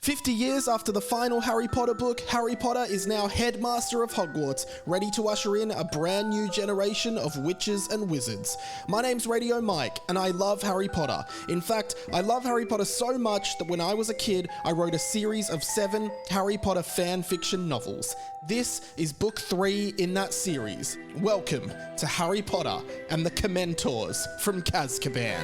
50 years after the final Harry Potter book, Harry Potter is now headmaster of Hogwarts, ready to usher in a brand new generation of witches and wizards. My name's Radio Mike, and I love Harry Potter. In fact, I love Harry Potter so much that when I was a kid, I wrote a series of 7 Harry Potter fan fiction novels. This is book 3 in that series. Welcome to Harry Potter and the Commentors from Azkaban.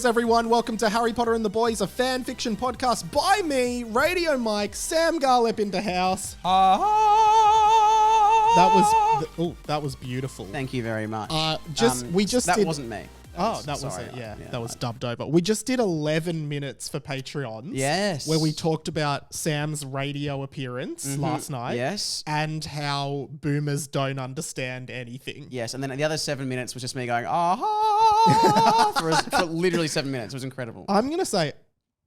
Everyone, welcome to Harry Potter and the Boys, a fan fiction podcast by me, Radio Mike, Sam Garlip in the house. That was beautiful. Thank you very much. That wasn't me. That was dubbed over. We just did 11 minutes for Patreons. Yes. Where we talked about Sam's radio appearance last night. Yes. And how boomers don't understand anything. Yes. And then the other 7 minutes was just me going, for literally 7 minutes. It was incredible. I'm going to say,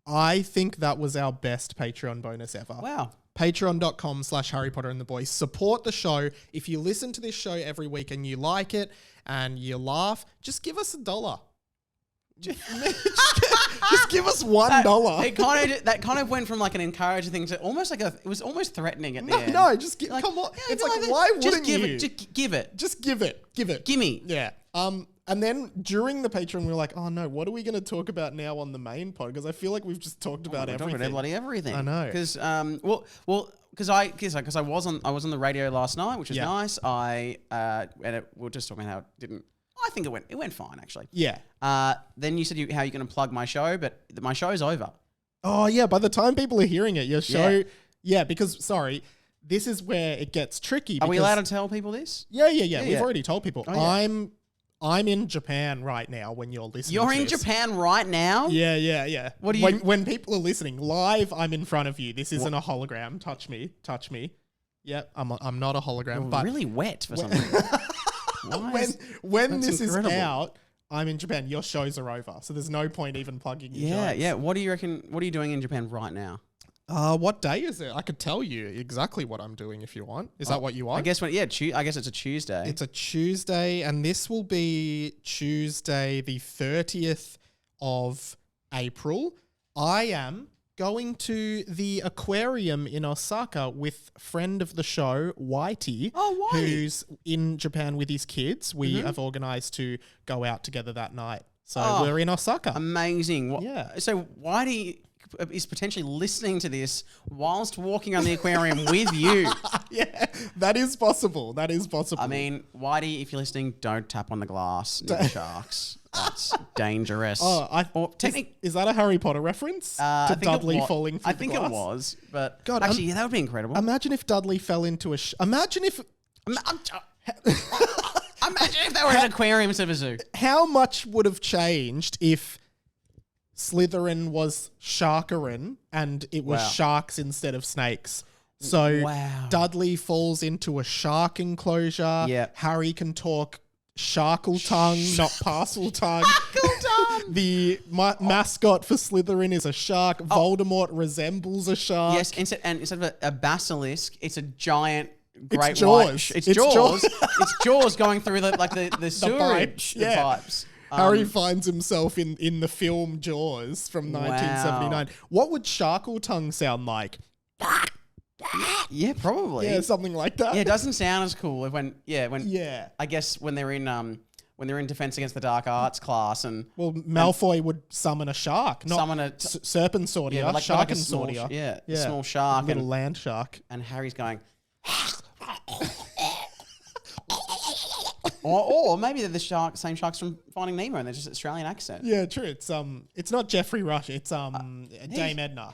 I think that was our best Patreon bonus ever. Wow. Patreon.com/Harry Potter and the Boys. Support the show. If you listen to this show every week and you like it and you laugh, just give us $1. Just give us $1. That kind of went from like an encouraging thing to almost like it was almost threatening at the end. No, just come on. Yeah, it's like, why wouldn't you? Just give it. Just give it. Gimme. Yeah. And then during the Patreon, we were like, oh no, what are we going to talk about now on the main pod? Because I feel like we've just talked about everything. Bloody everything. I know. Because because I was on the radio last night, which was nice. We were just talking how it didn't. I think it went fine actually. Yeah. Then you said how you're going to plug my show, but my show's over. Oh yeah. By the time people are hearing it, your show. Yeah. Because sorry. This is where it gets tricky. Are we allowed to tell people this? Yeah. We've already told people. Oh, yeah. I'm in Japan right now when you're listening. You're to in this. Japan right now? Yeah. What do you... When people are listening live, I'm in front of you. This isn't a hologram. Touch me. Yeah, I'm not a hologram. You're but really wet for some reason. when this incredible. Is out, I'm in Japan. Your shows are over, so there's no point even plugging your shows. Yeah. What do you reckon? What are you doing in Japan right now? What day is it? I could tell you exactly what I'm doing if you want. Is that what you want? I guess I guess it's a Tuesday. It's a Tuesday, and this will be Tuesday, the 30th of April. I am going to the aquarium in Osaka with friend of the show, Whitey. Oh, Whitey. Who's in Japan with his kids. We have organised to go out together that night. So we're in Osaka. Amazing. Yeah. So Whitey is potentially listening to this whilst walking on the aquarium with you. Yeah, that is possible. I mean, Whitey, if you're listening, don't tap on the glass near the sharks. That's dangerous. Is that a Harry Potter reference? To Dudley falling through the glass? I think it was, but God, actually, that would be incredible. Imagine if Dudley fell into a... Imagine if there was an aquarium instead of a zoo. How much would have changed if Slytherin was Sharkerin and it was sharks instead of snakes? So Dudley falls into a shark enclosure. Yeah. Harry can talk Sharkle tongue, not Parcel tongue. The mascot for Slytherin is a shark. Voldemort resembles a shark. Yes, instead of a basilisk, it's a giant great Jaws. It's Jaws. It's Jaws going through the sewerage, the pipes. Harry finds himself in the film Jaws from 1979. What would Sharkle tongue sound like? Yeah, probably. Yeah, something like that. Yeah, it doesn't sound as cool I guess when they're in Defense Against the Dark Arts class Malfoy would summon a shark, not summon a serpent sordia, shark and sordia. Yeah, small shark, little land shark, and Harry's going. Or maybe they're the same sharks from Finding Nemo, and they're just Australian accent. Yeah, true. It's not Jeffrey Rush. It's Dame Edna.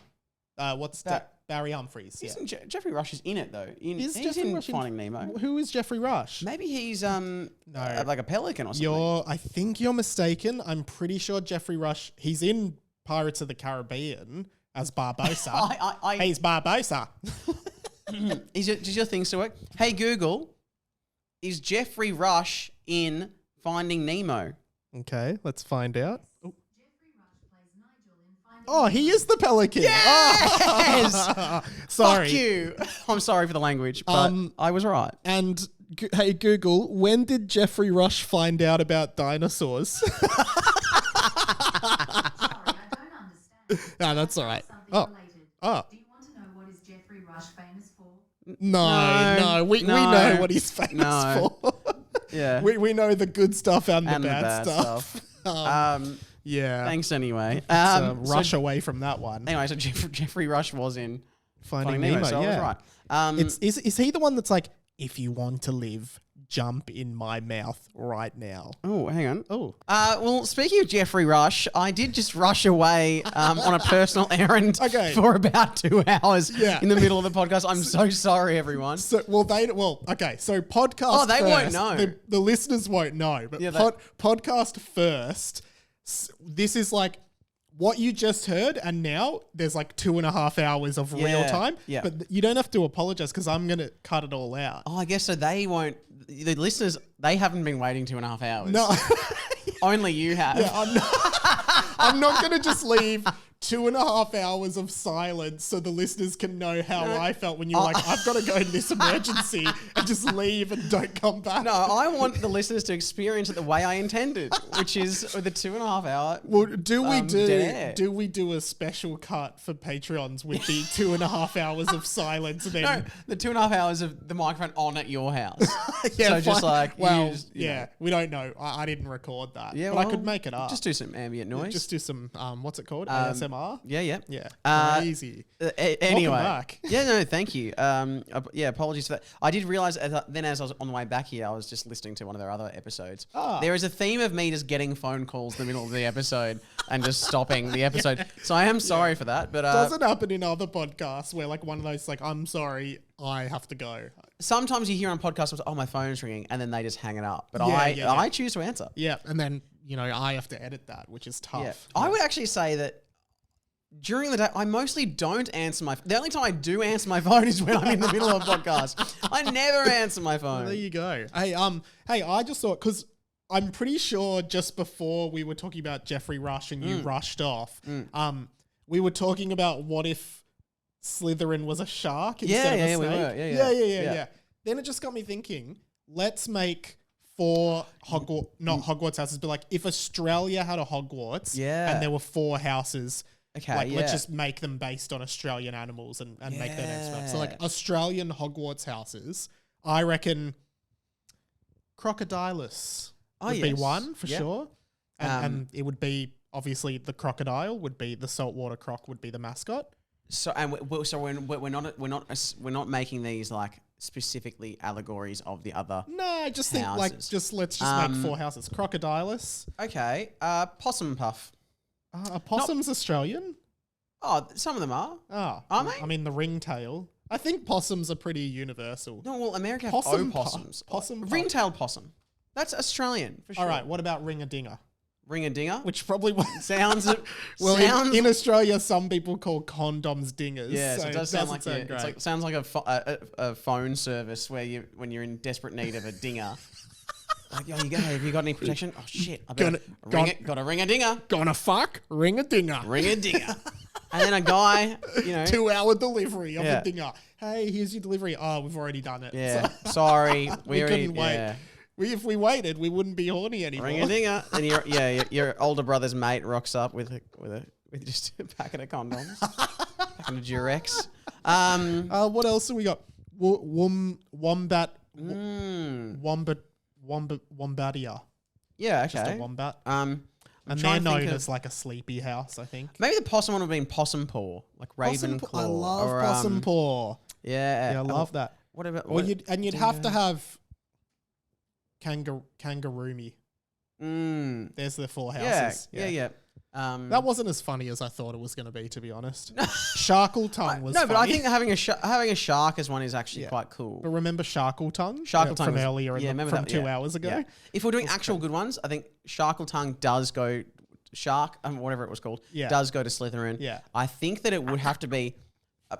What's that? Barry Humphries. Yeah. Jeffrey Rush is in it though. He's Jeffrey in Rush Finding Nemo. Who is Jeffrey Rush? Maybe he's like a pelican or something. I think you're mistaken. I'm pretty sure Jeffrey Rush. He's in Pirates of the Caribbean as Barbossa. He's Barbossa. Does your thing still work? Hey Google, is Jeffrey Rush in Finding Nemo. Okay, let's find out. Oh, he is the pelican. Yes! Oh. Sorry. Fuck you. I'm sorry for the language, but I was right. And hey, Google, when did Jeffrey Rush find out about dinosaurs? Sorry, I don't understand. No, that's all right. Something Oh. related. Oh. Do you want to know what is Jeffrey Rush famous for? No, we know what he's famous for. Yeah. We know the good stuff and the And the bad bad stuff. Yeah. Thanks anyway. Rush away from that one. Anyway, so Jeffrey Rush was in Finding Nemo, so I was right. Is he the one that's like, if you want to live, jump in my mouth right now? Oh, hang on. Oh. Well, speaking of Jeffrey Rush, I did just rush away on a personal errand for about 2 hours in the middle of the podcast. I'm so sorry, everyone. So, okay. So podcast. Oh, they won't first, know. The listeners won't know, but podcast first. This is like what you just heard, and now there's like 2.5 hours of real time. Yeah. But you don't have to apologize because I'm gonna cut it all out. Oh, I guess so. They won't. The listeners, they haven't been waiting 2.5 hours. No. Only you have. Yeah, I'm not gonna just leave 2.5 hours of silence so the listeners can know how I felt when you were like, I've got to go in this emergency and just leave and don't come back. No, I want the listeners to experience it the way I intended, which is with the 2.5 hour. Well, dead air. do we do a special cut for Patreons with the 2.5 hours of silence? And then No, the 2.5 hours of the microphone on at your house. yeah, so just like, we don't know. I didn't record that. Yeah, but well, I could make it up. Just do some ambient noise. Just do some what's it called? ASMR. Yeah. Crazy. Anyway, Welcome back. Yeah, no, thank you. Apologies for that. I did realize then as I was on the way back here, I was just listening to one of their other episodes. There is a theme of me just getting phone calls in the middle of the episode and just stopping the episode. So I am sorry for that, but doesn't happen in other podcasts where like one of those like, I'm sorry, I have to go. Sometimes you hear on podcasts, oh, my phone's ringing, and then they just hang it up. But I choose to answer. Yeah, and then I have to edit that, which is tough. Yeah. I would actually say that during the day, I mostly don't answer my phone. The only time I do answer my phone is when I'm in the middle of a podcast. I never answer my phone. There you go. Hey, I just thought, because I'm pretty sure just before we were talking about Jeffrey Rush and you rushed off, we were talking about what if Slytherin was a shark instead of a snake? We were. Yeah. Then it just got me thinking, let's make 4 Hogwarts, not Hogwarts houses, but like if Australia had a Hogwarts and there were 4 houses. Okay, like, let's just make them based on Australian animals and make their names up. So like Australian Hogwarts houses, I reckon Crocodilus would be one for sure. And it would be, obviously the crocodile would be, the saltwater croc would be the mascot. So we're not making these like specifically allegories of the other. No, I just think houses. let's just make 4 houses. Crocodilus. Okay. Possum Puff. Are possums Australian? Oh, some of them are. Oh, Are they? I mean, the ringtail. I think possums are pretty universal. No, well, America have opossums. Ring-tailed possum. That's Australian for sure. All right, what about ring-a-dinger? Ring-a-dinger? Which probably sounds... well, in Australia, some people call condoms dingers. Yeah, so it does sound like great. It's like sounds like a phone service where when you're in desperate need of a dinger. Like, yo, have you got any protection? Oh shit! I better ring it. Got to ring a dinger. Gonna fuck ring a dinger. Ring a dinger. And then a guy, 2-hour delivery of a dinger. Hey, here's your delivery. Oh, we've already done it. Yeah, sorry, we couldn't wait. Yeah. If we waited, we wouldn't be horny anymore. Ring a dinger, and your older brother's mate rocks up with just a packet of condoms, packet of Durex. What else have we got? Wombat. Wombatia. Yeah, okay. Just a wombat. And they're known as like a sleepy house, I think. Maybe the possum one would have been possum paw, like Ravenclaw. I love possum paw. Yeah, I love that. What about? You'd have to have kangaroomy. There's the 4 houses. Yeah. That wasn't as funny as I thought it was going to be, to be honest. Sharkletongue was funny. But I think having a shark as one is actually quite cool. But remember Sharkletongue? Sharkletongue from earlier, from 2 hours ago. Yeah. If we're doing actual good ones, I think Sharkletongue does go whatever it was called, does go to Slytherin. Yeah. I think that it would have to be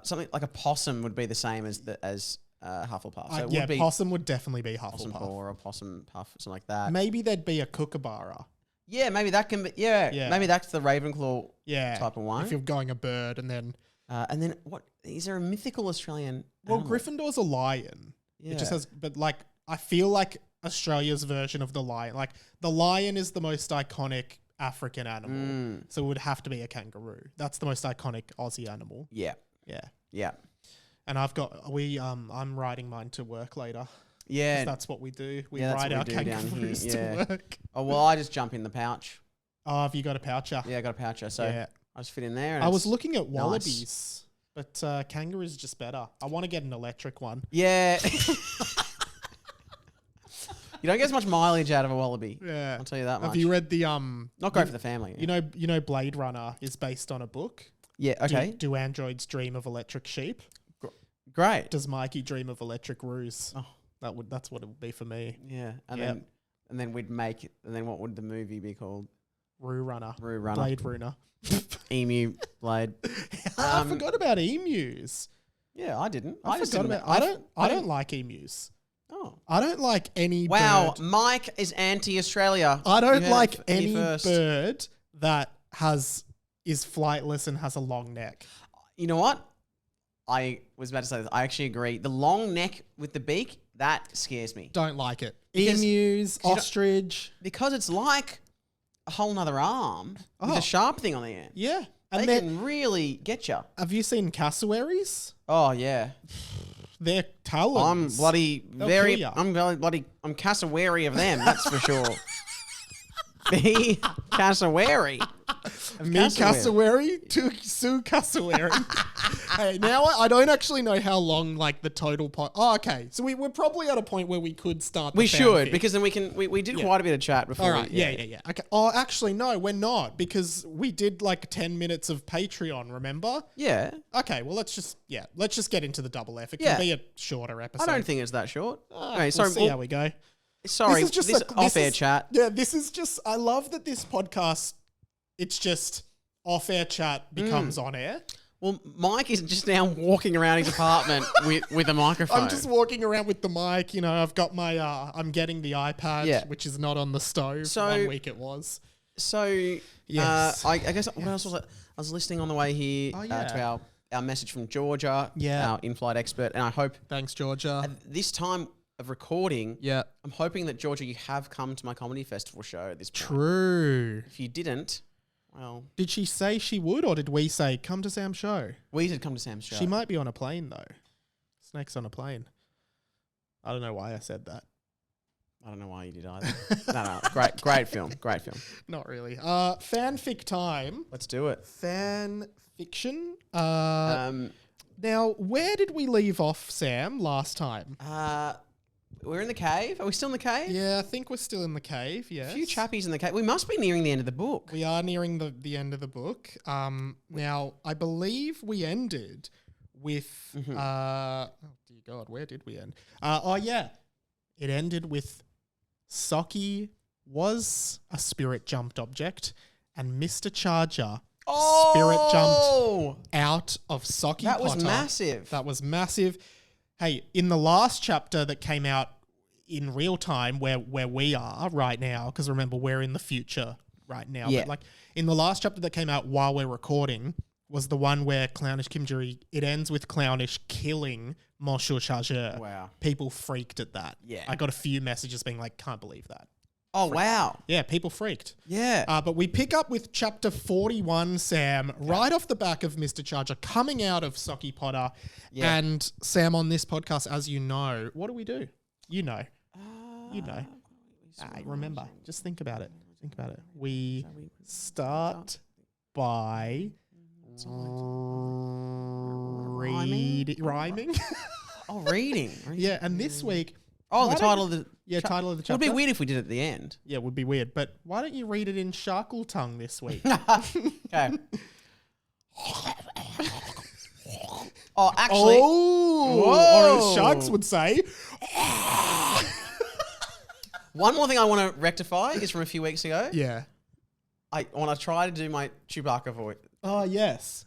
something like a possum would be the same as Hufflepuff. So it yeah, would be possum would definitely be Possum Hufflepuff. Paw or a Possum Puff, something like that. Maybe there'd be a Kookaburra. Yeah, maybe that can be. Yeah, Yeah. maybe that's the Ravenclaw Yeah. type of one. If you're going a bird and then... And then what? Is there a mythical Australian? Well, animal? Gryffindor's a lion. Yeah. It just has... But like, I feel like Australia's version of the lion... Like, the lion is the most iconic African animal. So it would have to be a kangaroo. That's the most iconic Aussie animal. Yeah, Yeah. yeah, And I'm riding mine to work later. yeah. 'Cause that's what we do. We Yeah, that's ride what our we do down kangaroos here, to yeah. work. Oh well, I just jump in the pouch. Oh, have you got a poucher? Yeah, I got a poucher, so Yeah. I just fit in there. And I was it's- looking at wallabies, but kangaroos just better. I want to get an electric one. Yeah. You don't get as much mileage out of a wallaby. Yeah. I'll tell you that much. Have you read the Not great for the family. You know Blade Runner is based on a book. Yeah. Okay. Do androids dream of electric sheep? Great. Does Mikey dream of electric roos? Oh. That's what it would be for me. Yeah. And Yeah. then we'd make it. And then what would the movie be called? Roo Runner. Roo Runner. Blade Runner. Emu Blade. I forgot about emus. Yeah, I didn't. I just forgot didn't. about. I don't didn't- like emus. Oh. I don't like any Wow, bird. Mike is anti-Australia. I don't You heard like it here any first. bird that is flightless and has a long neck. You know what? I was about to say this. I actually agree. The long neck with the beak, that scares me. Don't like it. Because- Emus, you don't- ostrich. Because it's like a whole nother arm with Oh. a sharp thing on the end. Yeah. They And then, can really get you. have you seen cassowaries? Oh, yeah. Their talons. I'm bloody They'll very, kill ya. I'm cassowary of them, that's for sure. Be cassowary. Me cassowary to Sue cassowary. Hey, now I don't actually know how long like the total pot. Oh, okay. So we're probably at a point where we could start. We the should, fanfic. because then we did quite a bit of chat before. All right. Yeah. Okay. Oh, actually, no, we're not because we did like 10 minutes of Patreon. Remember? Yeah. Okay. Well, let's just get into the double F. It can Yeah. be a shorter episode. I don't think it's that short. Okay, We'll sorry. see how we go. Sorry, This is just this this off-air is- chat. Yeah, this is just. I love that this podcast. It's just off-air chat becomes on air. Well, Mike is just now walking around his apartment with a microphone. I'm just walking around with the mic. You know, I've got my. I'm getting the iPad, Yeah. which is not on the stove. So- 1 week it was. So, Yes. I guess what else was it? I was listening on the way here Oh, yeah. to our message from Georgia, Yeah. our in-flight expert, and I hope Thanks, Georgia. at this time of recording, Yeah. I'm hoping that Georgia, you have come to my comedy festival show at this point. True. If you didn't, well, Did she say she would, or did we say come to Sam's show? we did come to Sam's show. She might be on a plane though. Snake's on a plane. I don't know why I said that. I don't know why you did either. No, great film, great film. Not really. Fanfic time. Let's do it. Fan fiction. Now, where did we leave off, Sam, last time? We're in the cave. Are we still in the cave? Yeah, I think we're still in the cave. A Yes. few chappies in the cave. We must be nearing the end of the book. We are nearing the end of the book. Now, I believe we ended with. Oh dear God, where did we end? It ended with Sockie was a spirit jumped object, and Mr. Charger spirit jumped out of Sockie That was Potter. massive. That was massive. Hey, in the last chapter that came out in real time, where we are right now, because remember we're in the future right now. Yeah. But like in the last chapter that came out while we're recording was the one where Clownish Kimjiri. It ends with Clownish killing Monsieur Charger. Wow. People freaked at that. Yeah. I got a few messages being like, "Can't believe that." Oh, wow. Yeah, people freaked. Yeah. But we pick up with chapter 41, Sam, right off the back of Mr. Charger coming out of Sockie Potter. Yeah. And Sam, on this podcast, as you know, what do we do? You know. You know. Remember, just think about it. Think about it. We start by rhyming. Oh, reading. Yeah, and this week... Oh, why the don't- title of the... Yeah, title of the It would chapter. be weird if we did it at the end. Yeah, it would be weird. But why don't you read it in Sharkle tongue this week? Okay. Oh, actually... Oh, Whoa. or as sharks would say. One more thing I want to rectify is from a few weeks ago. Yeah. I want to try to do my Chewbacca voice. Oh, yes.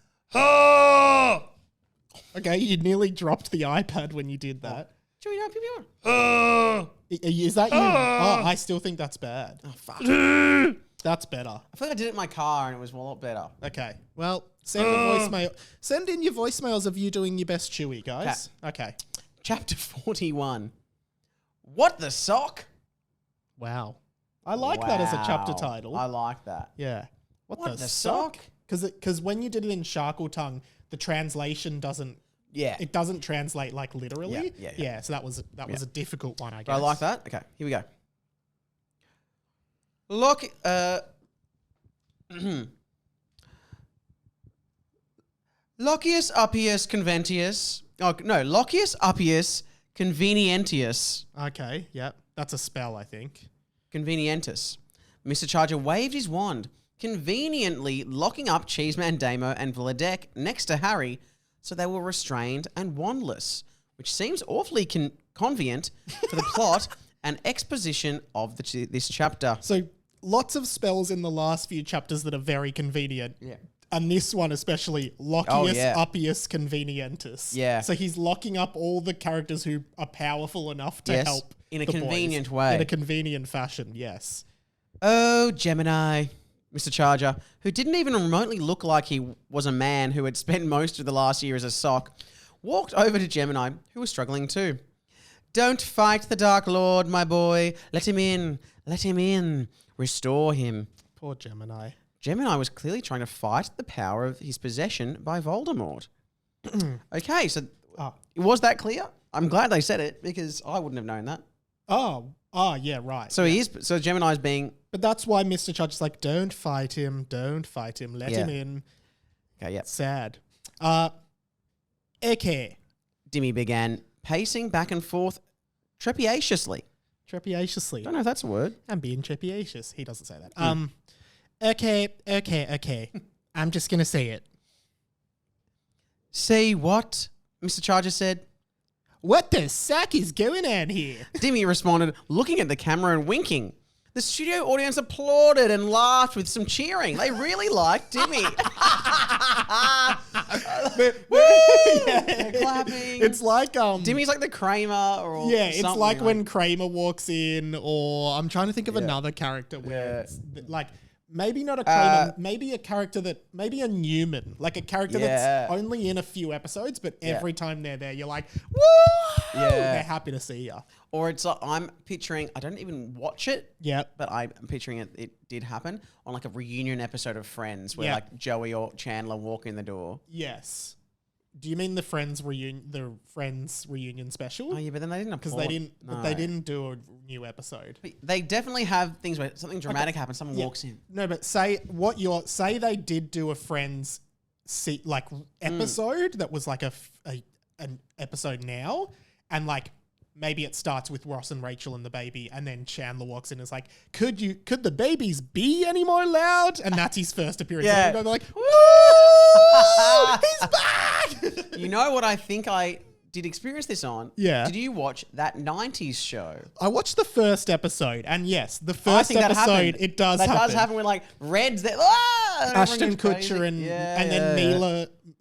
Okay, you nearly dropped the iPad when you did that. Chewy, no, pew, pew. Is that you? Oh, I still think that's bad. Oh, fuck. That's better. I feel like I did it in my car and it was a lot better. Okay. Well, send a voicemail. Send in your voicemails of you doing your best Chewy, guys. Okay. Chapter 41. What the sock? Wow. I like that as a chapter Wow. title. I like that. Yeah. What the sock? Because when you did it in Sharkle Tongue, the translation doesn't translate like literally. Yeah. So that was a difficult one, I guess. I like that. Okay, here we go. Look, Locius Appius Conventius. Oh no, Locius Appius Convenientius. Okay. Yep. That's a spell, I think. Convenientus. Mr. Charger waved his wand, conveniently locking up Cheeseman Damo and Vladek next to Harry, so they were restrained and wandless, which seems awfully convenient for the plot and exposition of this chapter. So lots of spells in the last few chapters that are very convenient. Yeah. And this one especially, Locius yeah. Appius Convenientus. Yeah. So he's locking up all the characters who are powerful enough to Yes, help in a the convenient boys. way. In a convenient fashion, yes. Oh, Gemini, Mr. Charger, who didn't even remotely look like he was a man who had spent most of the last year as a sock, walked over to Gemini, who was struggling too. Don't fight the Dark Lord, my boy. Let him in. Let him in. Restore him. Poor Gemini. Gemini was clearly trying to fight the power of his possession by Voldemort. Okay, so was that clear? I'm glad they said it because I wouldn't have known that. Oh, yeah, right. So so Gemini's being... But that's why Mr. Charger's like, don't fight him, let him in. Okay, yeah. Sad. Okay. Dimmy began pacing back and forth trepidatiously. Trepidatiously. Don't know if that's a word. I'm being trepidatious. He doesn't say that. Okay. I'm just going to say it. Say what? Mr. Charger said. What the sack is going on here? Dimmy responded, looking at the camera and winking. The studio audience applauded and laughed with some cheering. They really liked Dimmy. They're clapping. It's like Dimmy's like the Kramer or it's something like when Kramer walks in, or I'm trying to think of Yeah. another character where Yeah. it's like maybe not a Kramer, maybe a character maybe a Newman, like a character Yeah. that's only in a few episodes, but every time they're there, you're like, woo! Yeah. They're happy to see you. Or it's like I'm picturing, I don't even watch it, Yep. but I'm picturing it did happen on like a reunion episode of Friends where Yeah. like Joey or Chandler walk in the door. Yes. Do you mean the Friends reunion special? Oh yeah, but then they didn't Because applaud. they didn't do a new episode. But they definitely have things where something dramatic happens, someone Yeah. walks in. No, but say they did do a Friends episode that was like an episode now, and like maybe it starts with Ross and Rachel and the baby, and then Chandler walks in and is like, could the babies be any more loud? And that's his first appearance. Yeah. And they're like, woo! He's back! You know what I think I did experience this on? Yeah. Did you watch that 90s show? I watched the first episode, and yes, the I first think that episode, happened. it does that happen. does happen with like Reds that and everyone Ashton goes crazy. Kutcher and Yeah, then yeah.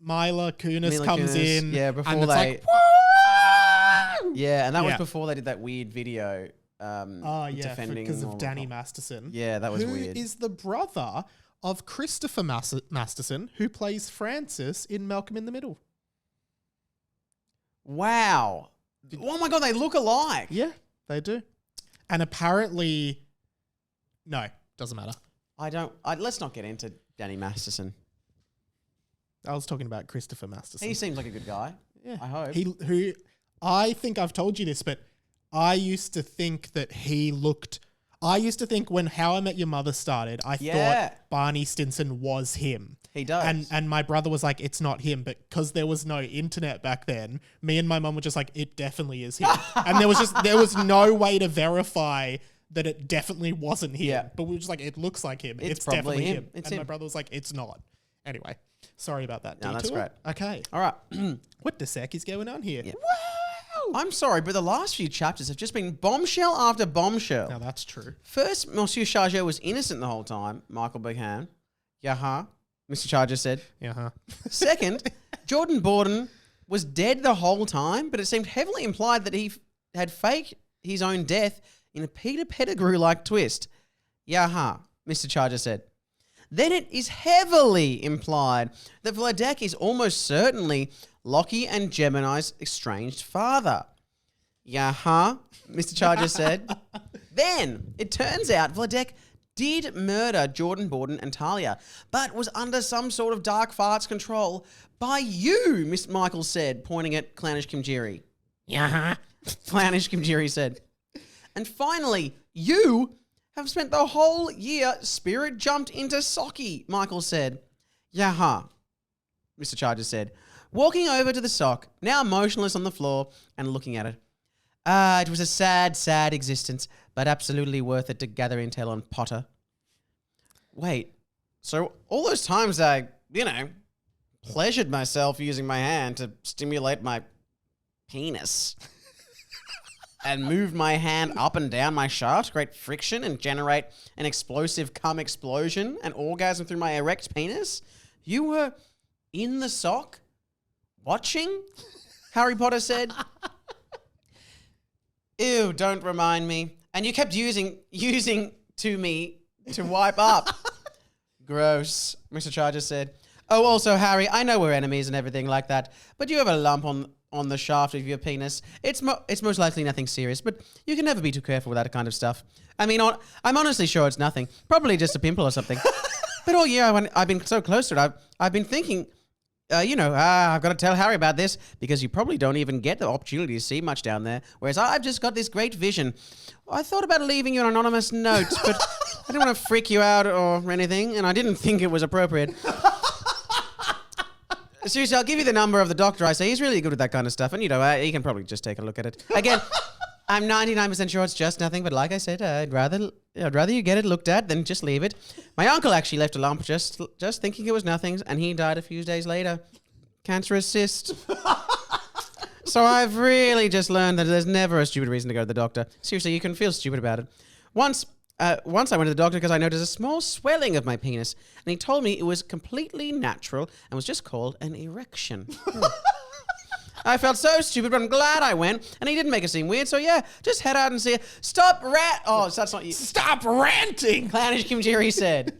Mila Kunis Mila comes Kunis, in. yeah, before and it's they- like, woo! Yeah, and that was Yeah. before they did that weird video defending because all of the- Danny Masterson. Yeah, that was who weird. is the brother of Christopher Masterson, who plays Francis in Malcolm in the Middle. Wow. Oh my God, they look alike. Yeah, they do. And apparently, no, doesn't matter. Let's not get into Danny Masterson. I was talking about Christopher Masterson. He seems like a good guy. Yeah. I hope. I think I've told you this, but I used to think when How I Met Your Mother started, I Yeah. thought Barney Stinson was him. He does. And my brother was like, it's not him. But because there was no internet back then, me and my mum were just like, it definitely is him. And there was no way to verify that it definitely wasn't him. Yeah. But we were just like, it looks like him. It's It's probably definitely him. him. It's and my him. brother was like, it's not. Anyway, sorry about that. No, that's detour. great. Okay. All right. What the heck is going on here? Yeah. Wow! I'm sorry, but the last few chapters have just been bombshell after bombshell. Now that's true. First, Monsieur Charger was innocent the whole time, Michael Buchanan. Yaha, Mr. Charger said. Yeah. Second, Jordan Borden was dead the whole time, but it seemed heavily implied that he had faked his own death in a Peter Pettigrew-like twist. Yaha, Mr. Charger said. Then it is heavily implied that Vladek is almost certainly Lockie and Gemini's estranged father. Yaha, Mr. Charger said. Then it turns out Vladek did murder Jordan Borden and Talia, but was under some sort of dark fart's control by you, Miss Michael said, pointing at Clownish Kimjiri. Yeah. Clownish Kimjiri said. And finally, you have spent the whole year spirit jumped into Socky, Michael said. Yaha, Mr. Charger said, walking over to the sock, now motionless on the floor, and looking at it. It was a sad, sad existence, but absolutely worth it to gather intel on Potter. Wait, so all those times I, pleasured myself using my hand to stimulate my penis and moved my hand up and down my shaft to create friction and generate an explosive cum explosion and orgasm through my erect penis? You were in the sock watching? Harry Potter said. Ew, don't remind me. And you kept using to me to wipe up. Gross, Mr. Charger said. Oh, also, Harry, I know we're enemies and everything like that, but you have a lump on the shaft of your penis. It's most likely nothing serious, but you can never be too careful with that kind of stuff. I mean, I'm honestly sure it's nothing. Probably just a pimple or something. But all year I've been so close to it, I've been thinking, I've got to tell Harry about this because you probably don't even get the opportunity to see much down there, whereas I've just got this great vision. I thought about leaving you an anonymous note, but I didn't want to freak you out or anything, and I didn't think it was appropriate. Seriously, I'll give you the number of the doctor I say. He's really good at that kind of stuff, and he can probably just take a look at it. Again, I'm 99% sure it's just nothing, but like I said, I'd rather you get it looked at than just leave it. My uncle actually left a lump just thinking it was nothing, and he died a few days later. Cancerous cyst. So I've really just learned that there's never a stupid reason to go to the doctor. Seriously, you can feel stupid about it. Once I went to the doctor because I noticed a small swelling of my penis, and he told me it was completely natural and was just called an erection. I felt so stupid, but I'm glad I went, and he didn't make it seem weird, so yeah, just head out and see it. Stop Oh, so that's not you. Stop ranting! Clownish Kimjiri said.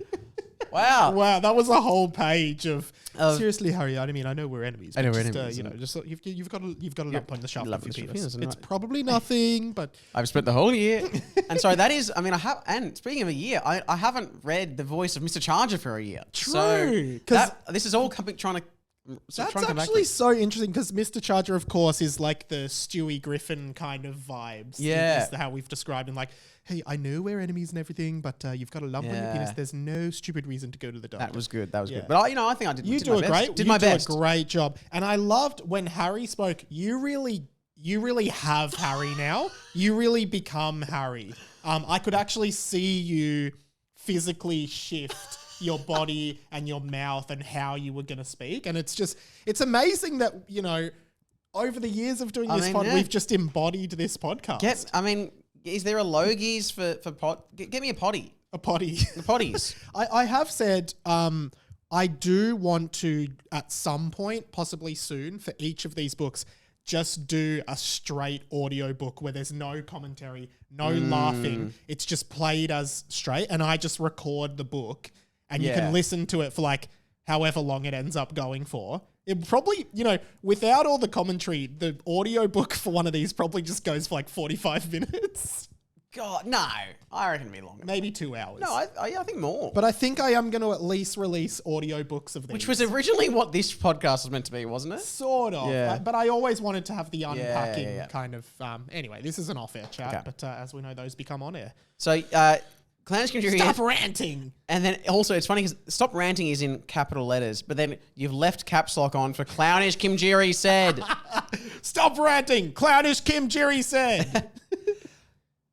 Wow. Wow, that was a whole page of seriously, Harry. I mean, I know we're enemies. I know but we're just, enemies. You've got a lump on the shaft lump of your on your penis. penis, It's probably nothing, but I've spent the whole year. And sorry, that is, I mean, I have, and speaking of a year, I haven't read The Voice of Mr. Charger for a year. True. So this is all trying to. That's actually so interesting because Mr. Charger, of course, is like the Stewie Griffin kind of vibes. Yeah. Is how we've described him. Like, hey, I know we're enemies and everything, but you've got a lump on your penis. There's no stupid reason to go to the doctor. That was good. But I think I did. You did do my a best. great. Did you my do best. a great job. And I loved when Harry spoke. You really have Harry now. You really become Harry. I could actually see you physically shift your body and your mouth and how you were going to speak. And it's amazing that, over the years of doing this pod, we've just embodied this podcast. Is there a Logies for pot? Get me a potty. A potty. The potties. I have said I do want to, at some point, possibly soon, for each of these books, just do a straight audio book where there's no commentary, no laughing. It's just played as straight, and I just record the book, and you can listen to it for like however long it ends up going for. It probably, without all the commentary, the audio book for one of these probably just goes for like 45 minutes. God, no. I reckon it'd be longer. Maybe 2 hours. No, I think more. But I think I am going to at least release audio books of these. Which was originally what this podcast was meant to be, wasn't it? Sort of. Yeah. But I always wanted to have the unpacking yeah. kind of... anyway, this is an off-air chat, but as we know, those become on-air. So, Clownish Kimjiri... Stop ranting! And then also, it's funny because stop ranting is in capital letters, but then you've left caps lock on for Clownish Kimjiri said. Stop ranting! Clownish Kimjiri said!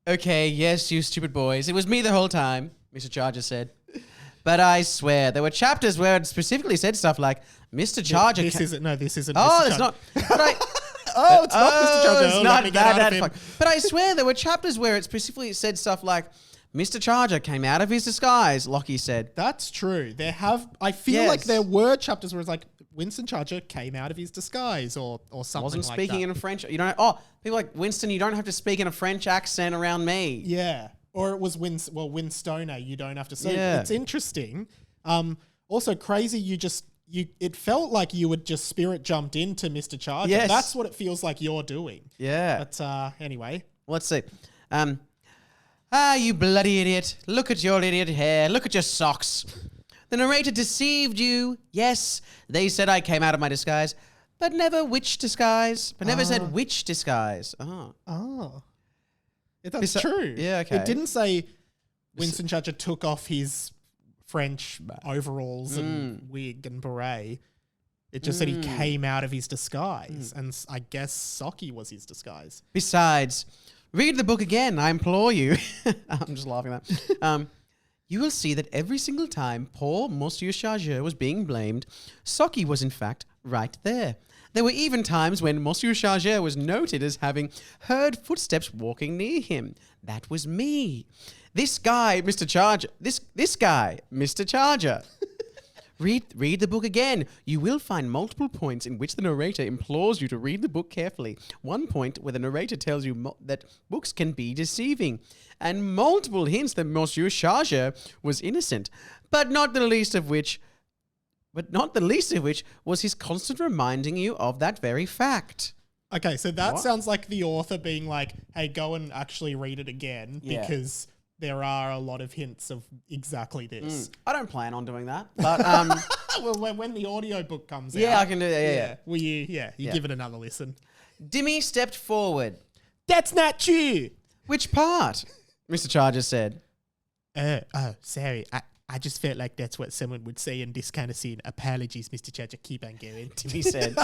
Okay, yes, you stupid boys. It was me the whole time, Mr. Charger said. But I swear, there were chapters where it specifically said stuff like, Mr. Charger... This isn't Mr. Oh, Charger. it's not... But I... Oh, it's not Mr. Charger. It's Oh, not let me get out of him. But I swear, there were chapters where it specifically said stuff like, Mr. Charger came out of his disguise, Lockie said. That's true. I feel Yes. like there were chapters where it's like, Winston Charger came out of his disguise or something Wasn't like speaking that. in French. You don't. Oh, people like Winston. You don't have to speak in a French accent around me. Yeah. Or it was Winstona. You don't have to say. Yeah. It's interesting. Also crazy. It felt like you had just spirit jumped into Mr. Charger. Yes. That's what it feels like you're doing. Yeah. But anyway. Let's see. You bloody idiot. Look at your idiot hair. Look at your socks. The narrator deceived you. Yes, they said I came out of my disguise, but never which disguise. But never said which disguise. Oh. Oh. That's true. Yeah, okay. It didn't say Winston Churchill took off his French overalls and wig and beret. It just said he came out of his disguise. And I guess Sockie was his disguise. Besides, read the book again, I implore you. I'm just laughing at that. You will see that every single time poor Monsieur Charger was being blamed, Sockie was in fact right there. There were even times when Monsieur Charger was noted as having heard footsteps walking near him. That was me. This guy, Mr. Charger. This guy, Mr. Charger. Read the book again. You will find multiple points in which the narrator implores you to read the book carefully. One point where the narrator tells you that books can be deceiving, and multiple hints that Monsieur Charger was innocent, but not the least of which was his constant reminding you of that very fact. Okay, so that sounds like the author being like, hey, go and actually read it again because there are a lot of hints of exactly this. I don't plan on doing that, but Well, when the audiobook comes out. I can do that. Yeah. Well, you give it another listen. Dimmy stepped forward. That's not true. Which part? Mr. Charger said. Sorry. I just felt like that's what someone would say in this kind of scene. Apologies, Mr. Charger. Keep on going. Dimmy said.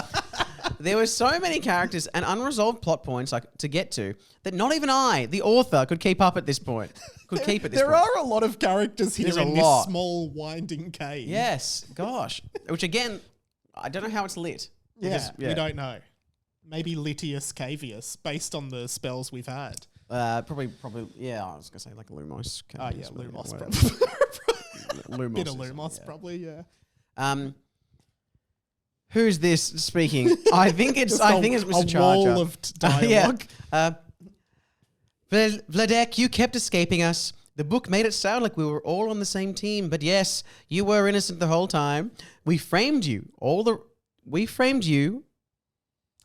There were so many characters and unresolved plot points to get to that not even I, the author, could keep up at this point. There are a lot of characters here There's in a this lot. small winding cave. Yes, gosh. Which again, I don't know how it's lit. Yeah, Because- we don't know. Maybe Litius Cavius, based on the spells we've had. Probably, yeah, I was going to say like Lumos. Oh, yeah, Lumos, Whatever. probably. Lumos Bit of is- Lumos, yeah. probably, yeah. Who's this speaking? I think it's Just Mr. a Charger. wall of dialogue. Vladek, you kept escaping us. The book made it sound like we were all on the same team, but yes, you were innocent the whole time. We framed you.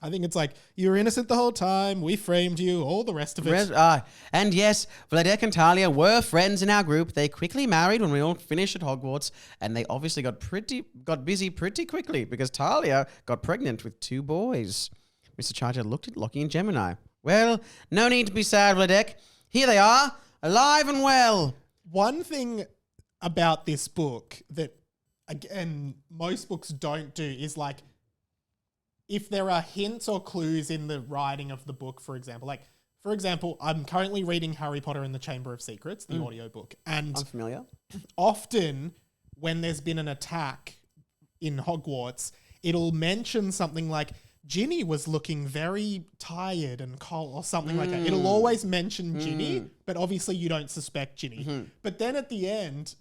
I think it's like, you were innocent the whole time, we framed you, all the rest of it. And yes, Vladek and Talia were friends in our group. They quickly married when we all finished at Hogwarts, and they obviously got busy pretty quickly because Talia got pregnant with 2 boys. Mr. Charger looked at Lockie and Gemini. Well, no need to be sad, Vladek. Here they are, alive and well. One thing about this book that, again, most books don't do is like, if there are hints or clues in the writing of the book, for example, I'm currently reading Harry Potter and the Chamber of Secrets, the audiobook, and I'm familiar. often when there's been an attack in Hogwarts, it'll mention something like, Ginny was looking very tired and cold or something like that. It'll always mention Ginny, but obviously you don't suspect Ginny. But then at the end,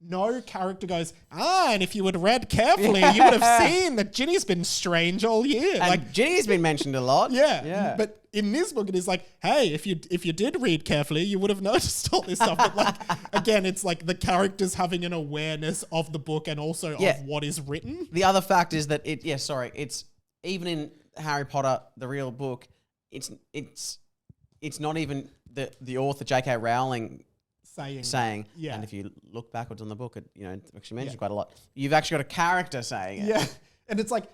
no character goes, and if you had read carefully, you would have seen that Ginny's been strange all year. And Ginny's been mentioned a lot. Yeah. But in this book, it is like, hey, if you did read carefully, you would have noticed all this stuff. But like, again, it's like the characters having an awareness of the book and also of what is written. The other fact is that it's even in Harry Potter, the real book, it's not even the author J.K. Rowling saying. Yeah. And if you look backwards on the book, it actually mentions quite a lot. You've actually got a character saying it. Yeah. And it's like,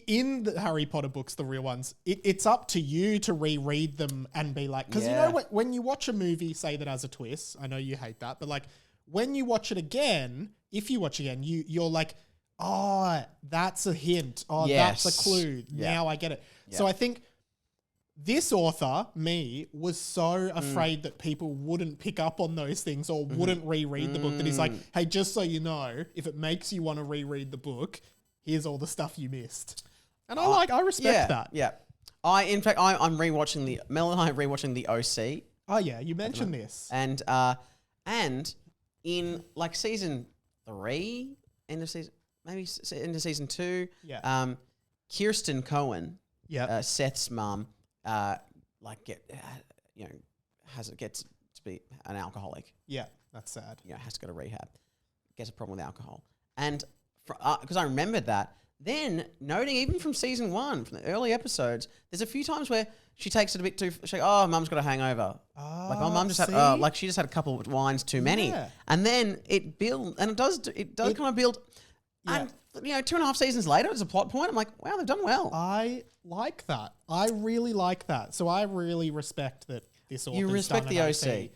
in the Harry Potter books, the real ones, it's up to you to reread them and be like, because you know when you watch a movie, say that has a twist, I know you hate that, but like when you watch it again, if you watch again, you're like, oh, that's a hint. Oh, that's a clue. Yeah. Now I get it. Yeah. So I think this author, me, was so afraid that people wouldn't pick up on those things or wouldn't reread the book that he's like, hey, just so you know, if it makes you want to reread the book, here's all the stuff you missed. And I respect that. Yeah. I'm rewatching Mel and I are rewatching the OC. Oh yeah, you mentioned this. And in like season 3, end of season, maybe into season 2. Yeah. Kirsten Cohen, Yeah. Seth's mum, gets to be an alcoholic. Yeah. That's sad. Has to go to rehab, gets a problem with alcohol. And because I remembered that, then noting even from season 1, from the early episodes, there's a few times where she takes it a bit too. She's like, "Oh, mum's got a hangover." Like my mum just had, she just had a couple of wines too many, and then it builds, and it does kind of build. Yeah. And 2.5 seasons later, it's a plot point. I'm like, wow, they've done well. I like that. I really like that. So I really respect that this author's You respect done the an OC.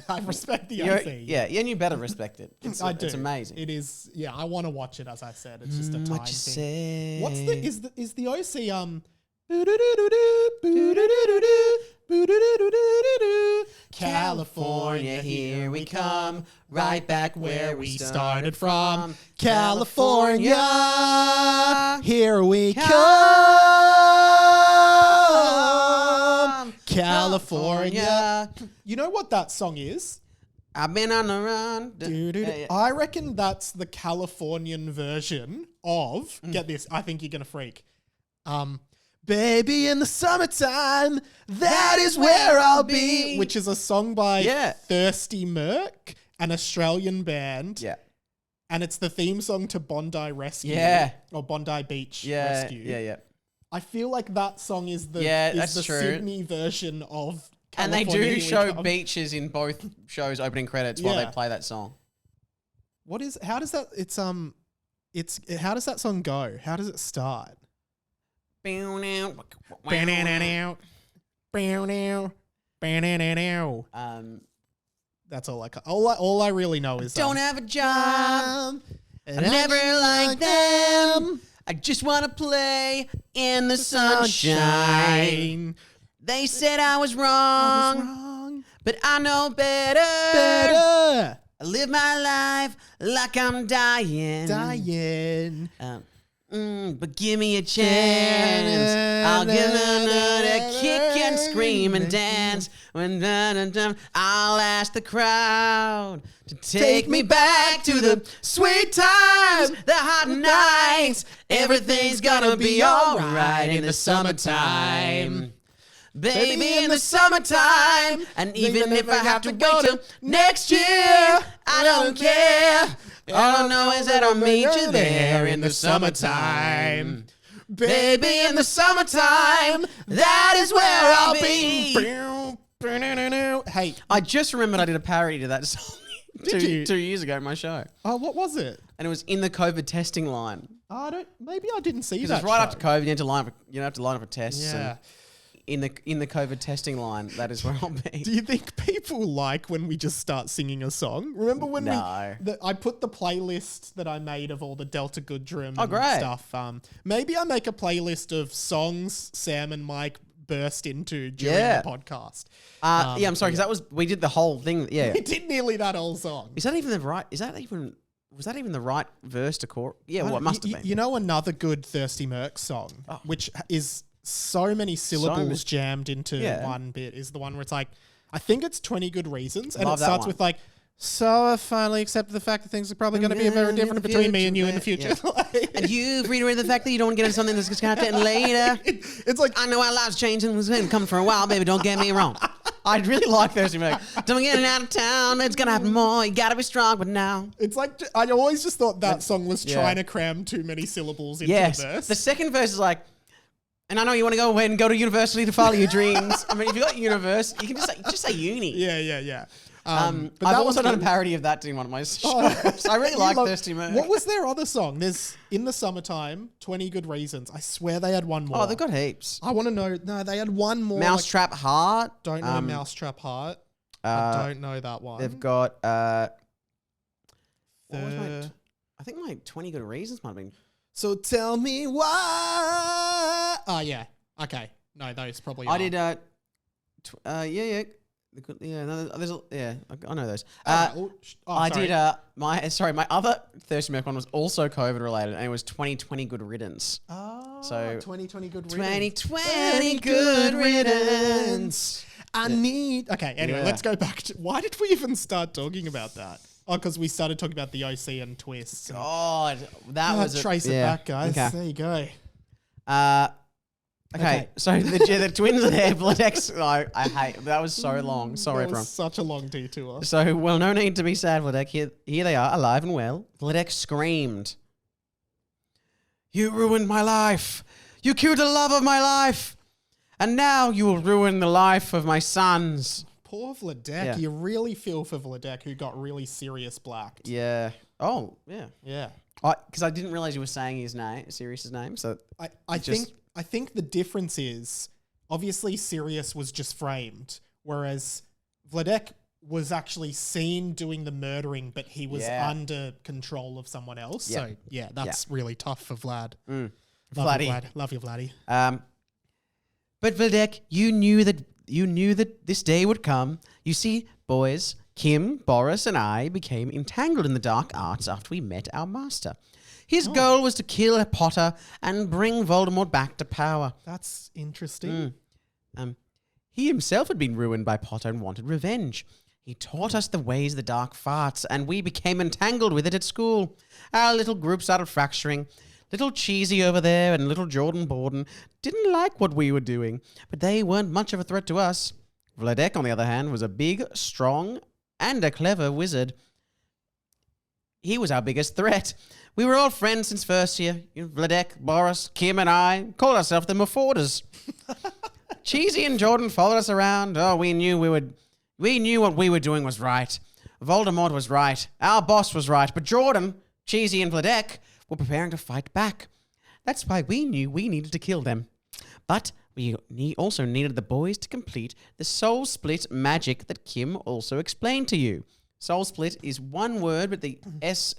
I respect the OC. Yeah, and you better respect it. I do. It's amazing. It is. Yeah, I want to watch it. As I said, it's just a time What you thing. say? What's is the OC California, here we come, right back where we started from. California, here we come. California. You know what that song is? I've been on the run. I reckon that's the Californian version of, get this, I think you're going to freak. Baby in the summertime, that is where I'll be. Which is a song by Thirsty Merc, an Australian band. Yeah. And it's the theme song to Bondi Rescue. Yeah. Or Bondi Beach Rescue. Yeah. I feel like that song is the, that's true. Sydney version of And California. they do Here We show Come. beaches in both shows' opening credits while they play that song. How does that how does that song go? How does it start? That's all I really know is Don't have a job. I'm never like them. I just want to play in the sunshine. They said I was wrong, but I know better. I live my life like I'm dying. But give me a chance. I'll give another kick and scream and dance. I'll ask the crowd to take me back to the sweet times, the hot nights. Everything's gonna be alright in the summertime. Baby, in the summertime. And even if I have to wait till next year, I don't care. All I know is that I'll meet you there in the summertime. Baby, in the summertime, that is where I'll be. Hey, I just remembered I did a parody to that song you? 2 years ago in my show. oh, what was it? And it was in the COVID testing line. Maybe I didn't see Because that. it's right show. after COVID, you have to line up for tests. Yeah. And in the COVID testing line, that is where I'll be. Do you think people like when we just start singing a song? Remember when I put the playlist that I made of all the Delta Goodrum great. stuff. Maybe I make a playlist of songs Sam and Mike burst into during the podcast. I'm sorry, because we did the whole thing. Yeah, We did nearly that whole song. was that even the right verse to chorus? Yeah, well, it must have been. You know another good Thirsty Merc song, which is so many syllables jammed into one bit, is the one where it's like, I think it's 20 Good Reasons, and it starts with like, so I finally accepted the fact that things are probably going to be very different between me and you in the future. Yeah. And you've reiterated the fact that you don't want to get into something that's going to happen later. It's like, I know our lives changing. It's been coming for a while, baby. Don't get me wrong. I really like Thirsty Merc. Don't get out of town. It's going to happen more. You got to be strong, but now. it's like, I always just thought that song was trying to cram too many syllables into the verse. The second verse is like, and I know you want to go ahead and go to university to follow your dreams. I mean, if you got universe, you can just say uni. Yeah. But I've that also was done a good. parody of that in one of my shows. I really like Thirsty Merc. What was their other song? There's In the Summertime, 20 Good Reasons. I swear they had one more. Oh, they've got heaps. I want to know. No, they had one more. Mousetrap Heart. Don't know Mousetrap Heart. I don't know that one. They've got. What was I think my 20 Good Reasons might have been. So tell me why. Oh, yeah. Okay. No, those probably are. I did. Yeah. I know those. I did. My other Thirsty Merc one was also COVID related, and it was 2020 Good Riddance. Oh, So 2020 Good Riddance. 2020 Good Riddance. I need. Okay, anyway, let's go back to. Why did we even start talking about that? Oh, because we started talking about the OC and twists. God, that was trace it back, guys. Okay. There you go. Okay. So the twins are there. Vladek's. I hate that was so long. Sorry, That everyone. was such a long detour. So, well, no need to be sad, Vladek. Here they are, alive and well. Vladek screamed, "You ruined my life! You killed the love of my life! And now you will ruin the life of my sons!" Poor Vladek. Yeah. You really feel for Vladek, who got really serious blacked. Yeah. Oh, yeah. Yeah. Because I didn't realize he was saying his name, Sirius's name. So I think the difference is obviously Sirius was just framed, whereas Vladek was actually seen doing the murdering, but he was under control of someone else. Yeah. So yeah, that's really tough for Vlad. Mm. Love you, Vladdy. Vlad. Love you, Vladdy. But Vladek, you knew that this day would come. You see, boys, Kim, Boris, and I became entangled in the dark arts after we met our master. His goal was to kill Potter and bring Voldemort back to power. That's interesting. He himself had been ruined by Potter and wanted revenge. He taught us the ways of the dark farts, and we became entangled with it at school. Our little group started fracturing. Little Cheesy over there and little Jordan Borden didn't like what we were doing, but they weren't much of a threat to us. Vladek, on the other hand, was a big, strong, and a clever wizard. He was our biggest threat. We were all friends since first year. Vladek, Boris, Kim, and I called ourselves the Maforders. Cheesy and Jordan followed us around. Oh, we knew what we were doing was right. Voldemort was right. Our boss was right. But Jordan, Cheesy, and Vladek were preparing to fight back. That's why we knew we needed to kill them. But we also needed the boys to complete the soul split magic that Kim also explained to you. Soul split is one word, but the S...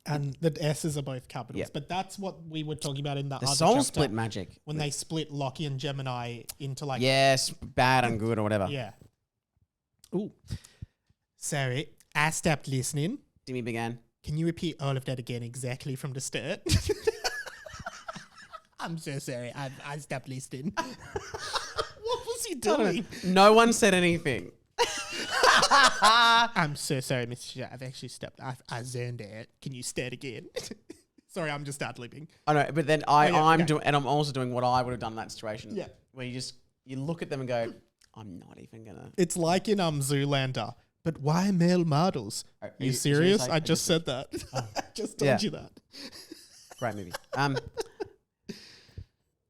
And the S's are both capitals. Yeah. But that's what we were talking about in the The other soul chapter, split magic. when they split Lockie and Gemini into like... Yes, bad and good or whatever. Yeah. Ooh. Sorry, I stopped listening. Dimmy began. Can you repeat all of that again exactly from the start? I'm so sorry. I stopped listening. What was he doing? No one said anything. I'm so sorry, Mr. Charger. I've actually stopped. I zoned out. Can you start again? Sorry, I'm just ad-libbing. I know, but then I'm doing, and I'm also doing what I would have done in that situation. Yeah. Where you look at them and go, I'm not even gonna. It's like in Zoolander. But why male models? Are you serious? I just said that. Just told you that. Great movie.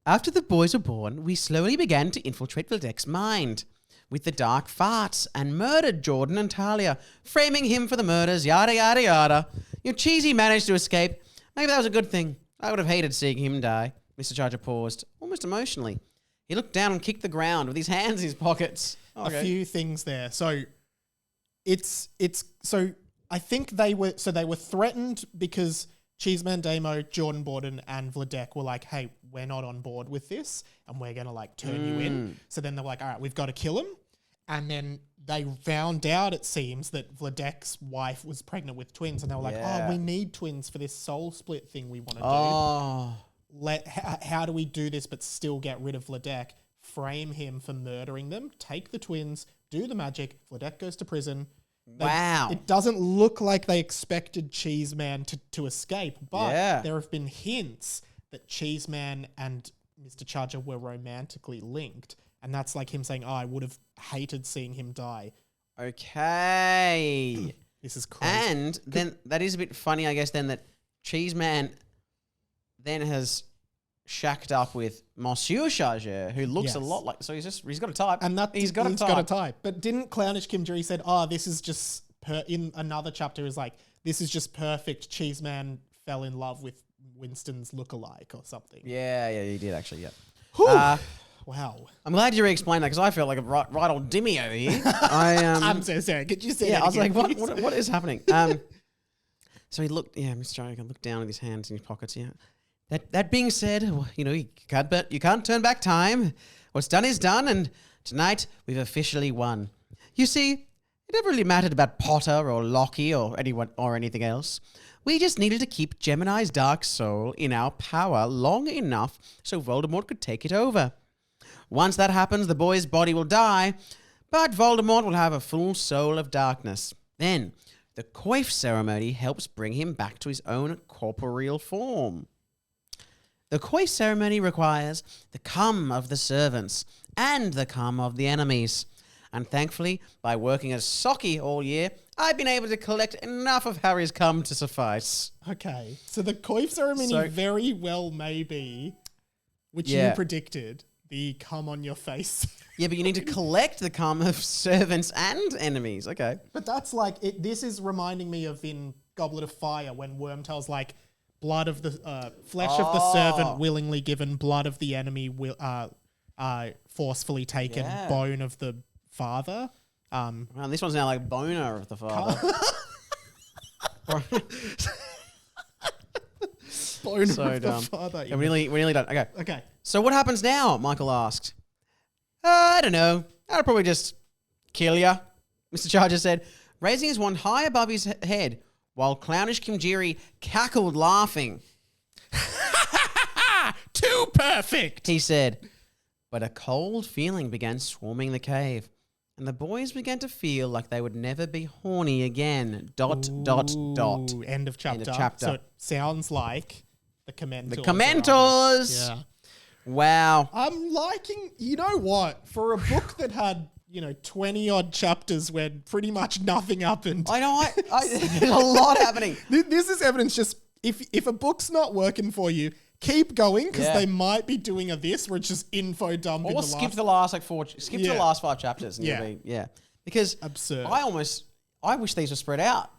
After the boys were born, we slowly began to infiltrate Vladek's mind with the dark farts and murdered Jordan and Talia, framing him for the murders, yada, yada, yada. Your Cheesy managed to escape. Maybe that was a good thing. I would have hated seeing him die. Mr. Charger paused, almost emotionally. He looked down and kicked the ground with his hands in his pockets. Okay. A few things there. So so I think they were threatened because Cheeseman, Damo, Jordan Borden, and Vladek were like, hey, we're not on board with this and we're going to like turn you in. So then they're like, all right, we've got to kill him. And then they found out, it seems, that Vladek's wife was pregnant with twins and they were like, oh, we need twins for this soul split thing we want to do. How do we do this but still get rid of Vladek? Frame him for murdering them, take the twins, do the magic. Vladek goes to prison. Wow. It doesn't look like they expected Cheeseman to escape, but there have been hints that Cheeseman and Mr. Charger were romantically linked. And that's like him saying, oh, I would have hated seeing him die. Okay. This is crazy. And then that is a bit funny, I guess, then that Cheeseman then has shacked up with Monsieur Charger, who looks a lot like... So he's got a type. And he's got a type. But didn't Clownish Kim Jury said, oh, this is just... in another chapter is like, this is just perfect. Cheeseman fell in love with Winston's lookalike or something. Yeah, he did actually, yeah. Wow. I'm glad you re-explained that because I felt like a right old dimmy over here. I'm so sorry. Could you say that I was again, like, please? what is happening? So he looked, Mr. Charger looked down at his hands in his pockets, That being said, you can't turn back time. What's done is done, and tonight we've officially won. You see, it never really mattered about Potter or Lockie or anyone or anything else. We just needed to keep Gemini's dark soul in our power long enough so Voldemort could take it over. Once that happens, the boy's body will die, but Voldemort will have a full soul of darkness. Then, The coif ceremony helps bring him back to his own corporeal form. The coif ceremony requires the cum of the servants and the cum of the enemies. And thankfully, by working as Socky all year, I've been able to collect enough of Harry's cum to suffice. Okay. So the coif ceremony So- very well may be, which you Yeah. predicted, the cum on your face. Yeah, but you need to collect the cum of servants and enemies. Okay. But that's like, this is reminding me of in Goblet of Fire when Wormtail's like, blood of the, flesh of the servant willingly given, blood of the enemy forcefully taken, Yeah. bone of the father. Well, this one's now like boner of the father. Bone So of the dumb. father. Yeah, we're nearly done. Okay. Okay. So what happens now? Michael asked. I don't know. I'll probably just kill ya, Mr. Charger said, raising his wand high above his head while clownish Kimjiri cackled laughing. Too perfect. He said, but a cold feeling began swarming the cave, and the boys began to feel like they would never be horny again. Dot. Ooh, end of chapter. End of chapter. So it sounds like the Commentors. The Commentors! Yeah. Wow. I'm liking, you know what? For a book that had, 20 odd chapters where pretty much nothing happened. I know, there's a lot happening. This is evidence just, if a book's not working for you, keep going because Yeah. they might be doing this where it's just info dump in Or the skip last. the last skip to Yeah. the last 5 chapters. And Yeah. you'll be, because Absurd. I wish these were spread out.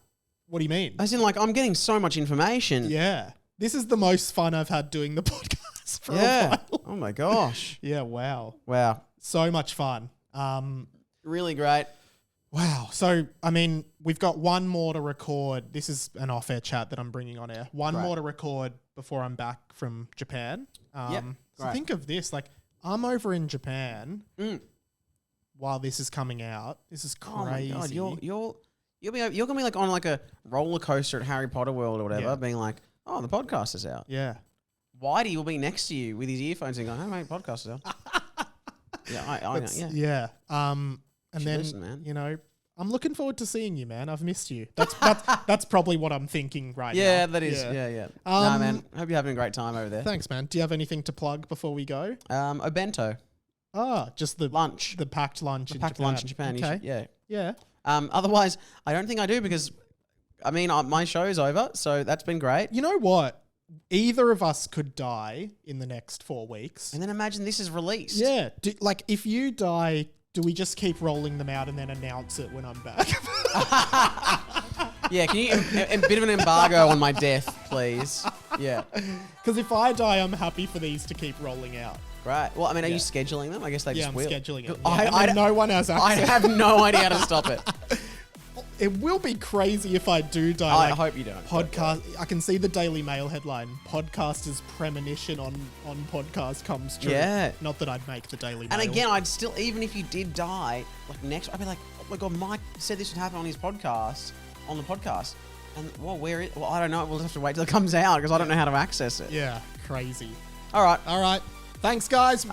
What do you mean? As in, like, I'm getting so much information. Yeah. This is the most fun I've had doing the podcast for a Yeah. while. Oh my gosh. Yeah, wow. Wow. So much fun. Really great. Wow. So, I mean, we've got one more to record. This is an off-air chat that I'm bringing on air. One Right. more to record before I'm back from Japan. Yep. So Right. think of this. Like, I'm over in Japan Mm. while this is coming out. This is Oh my crazy. god. You're gonna be like on like a roller coaster at Harry Potter World or whatever, Yeah. being like, oh, the podcast is out. Yeah. Whitey will be next to you with his earphones and going, "Hey mate, podcast is out." Yeah, I know. That's- Yeah. Yeah. And Should then, listen, man. I'm looking forward to seeing you, man. I've missed you. That's that's probably what I'm thinking right Yeah, now. that is. Yeah. Nah, man. Hope you're having a great time over there. Thanks, man. Do you have anything to plug before we go? Obento Just the lunch. the packed lunch. The in packed Japan. lunch in Japan. You Okay. should- yeah. Yeah. Otherwise, I don't think I do because, I mean, my show's over, so that's been great. You know what? Either of us could die in the next 4 weeks. And then imagine this is released. Yeah. If you die, do we just keep rolling them out and then announce it when I'm back? Yeah, can you a bit of an embargo on my death, please? Yeah. Because if I die, I'm happy for these to keep rolling out. Right. Well, I mean, are you Yeah. scheduling them? I guess they Yeah, just I'm will. scheduling it. I- Yeah, and I- then no one has access. I have no idea how to stop it. It will be crazy if I do die. I like, hope you don't. Podcast. I can see the Daily Mail headline: "Podcaster's premonition on podcast comes true." Yeah. Not that I'd make the Daily Mail. And again, I'd still, even if you did die, like next, I'd be like, oh my god, Mike said this would happen on his podcast, on the podcast. And, well, I don't know. We'll just have to wait till it comes out because I don't know how to access it. yeah, crazy. All right. All right. Thanks, guys.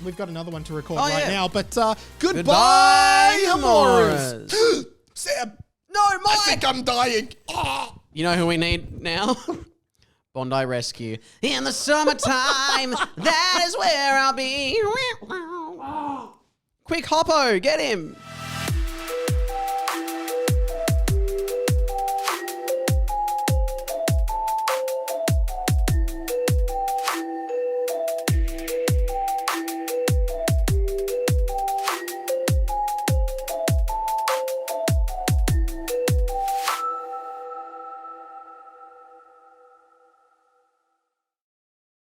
We've got another one to record oh, right yeah. now, but Goodbye, goodbye, Amoras. Amoras. Sam, No, I Mike! think I'm dying. Ah. You know who we need now? Bondi Rescue. In the summertime, that is where I'll be. Quick, Hoppo, get him.